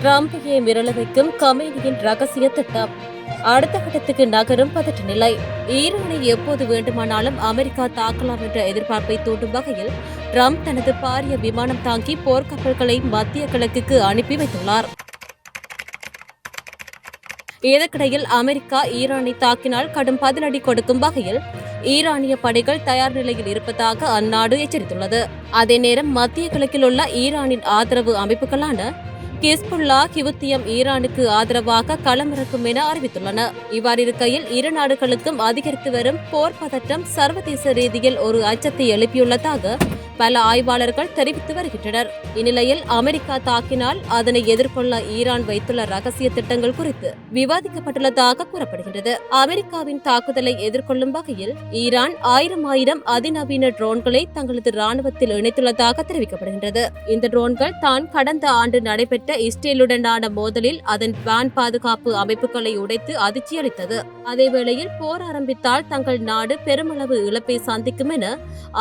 டிரம்பையே மிரள வைக்கும் கமேனியின் ரகசிய திட்டம் அடுத்த கட்டத்துக்கு நகரும் பதட்ட நிலை. ஈரானை எப்போது வேண்டுமானாலும் அமெரிக்கா தாக்கலாம் என்ற எதிர்பார்ப்பை தூண்டும் வகையில் டிரம்ப் தனது பாரிய விமானம் தாங்கி போர்க்கப்பல்களை மத்திய கிழக்குக்கு அனுப்பி வைத்துள்ளார். இதற்கிடையில் அமெரிக்கா ஈரானை தாக்கினால் கடும் பதிலடி கொடுக்கும் வகையில் ஈரானிய படைகள் தயார் நிலையில் இருப்பதாக அந்நாடு எச்சரித்துள்ளது. அதே நேரம் மத்திய கிழக்கில் உள்ள ஈரானின் ஆதரவு அமைப்புகளான ஹிஸ்புல்லா, ஹூத்தியும் ஈரானுக்கு ஆதரவாக களமிறக்கும் என அறிவித்துள்ளன. இவ்வாறிருக்கையில் இரு நாடுகளுக்கும் அதிகரித்து வரும் போர் பதட்டம் சர்வதேச ரீதியில் ஒரு அச்சத்தை எழுப்பியுள்ளதாக பல ஆய்வாளர்கள் தெரிவித்து வருகின்றனர். இந்நிலையில் அமெரிக்கா தாக்கினால் அதனை எதிர்கொள்ள ஈரான் வைத்துள்ள ரகசிய திட்டங்கள் குறித்து விவாதிக்கப்பட்டுள்ளதாக கூறப்படுகின்றது. அமெரிக்காவின் தாக்குதலை எதிர்கொள்ளும் வகையில் ஈரான் ஆயிரம் அதிநவீன ட்ரோன்களை தங்களது ராணுவத்தில் இணைத்துள்ளதாக தெரிவிக்கப்படுகின்றது. இந்த ட்ரோன்கள் தான் கடந்த ஆண்டு நடைபெற்ற இஸ்ரேலுடனான மோதலில் அதன் வான் பாதுகாப்பு அமைப்புகளை உடைத்து அதிர்ச்சியளித்தது. அதேவேளையில் போர் ஆரம்பித்தால் தங்கள் நாடு பெருமளவு இழப்பை சந்திக்கும் என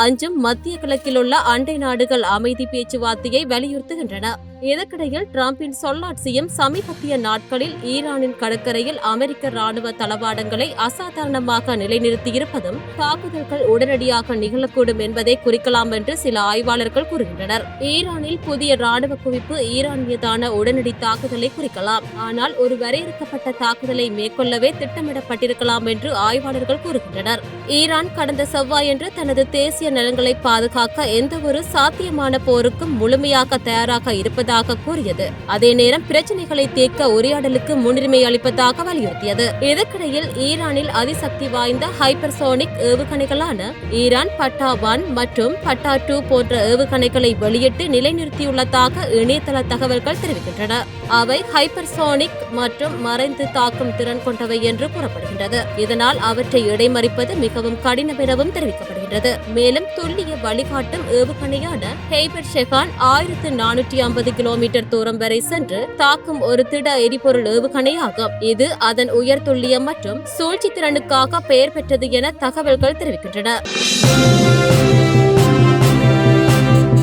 அஞ்சும் மத்திய கிழக்கில் உள்ள அண்டை நாடுகள் அமைதி பேச்சுவார்த்தையை வலியுறுத்துகின்றன. இதற்கிடையில் டிரம்பின் சொல்லாட்சியும் சமீபத்திய நாட்களில் ஈரானின் கடற்கரையில் அமெரிக்க ராணுவ தளவாடங்களை அசாதாரணமாக நிலைநிறுத்தியிருப்பதும் தாக்குதல்கள் உடனடியாக நிகழக்கூடும் என்பதை குறிக்கலாம் என்று சில ஆய்வாளர்கள் கூறுகின்றனர். ஈரானில் புதிய ராணுவ குவிப்பு ஈரான் மீதான உடனடி தாக்குதலை குறிக்கலாம். ஆனால் ஒரு வரையறுக்கப்பட்ட தாக்குதலை மேற்கொள்ளவே திட்டமிடப்பட்டிருக்கலாம் என்று ஆய்வாளர்கள் கூறுகின்றனர். ஈரான் கடந்த செவ்வாயன்று தனது தேசிய நலன்களை பாதுகாக்க எந்தவொரு சாத்தியமான போருக்கும் முழுமையாக தயாராக இருப்பதாக கூறியது. அதே நேரம் பிரச்சினைகளை தீர்க்க உரையாடலுக்கு முன்னுரிமை அளிப்பதாக வலியுறுத்தியது. இதற்கிடையில் ஈரானில் அதிசக்தி வாய்ந்த ஹைப்பர்சோனிக் ஏவுகணைகளான ஈரான் பட்டா 1 மற்றும் பட்டா 2 போன்ற ஏவுகணைகளை வெளியிட்டு நிலைநிறுத்தியுள்ளதாக இணையதள தகவல்கள் தெரிவிக்கின்றன. அவை ஹைப்பர்சோனிக் மற்றும் மறைந்து தாக்கும் திறன் கொண்டவை என்று கூறப்படுகின்றது. இதனால் அவற்றை இடைமறிப்பது மிகவும் கடினம் எனவும் தெரிவிக்கப்படுகின்றது. மேலும் துல்லிய வழிகாட்டும் ஏவுகணையான ஹெய்பர் ஷெகான் 1450 கிலோமீட்டர் தூரம் வரை சென்று தாக்கும் ஒரு திட எரிபொருள் ஏவுகணையாகும். இது அதன் உயர் துல்லியம் மற்றும் சூழ்ச்சி திறனுக்காக பெயர் பெற்றது என தகவல்கள் தெரிவிக்கின்றன.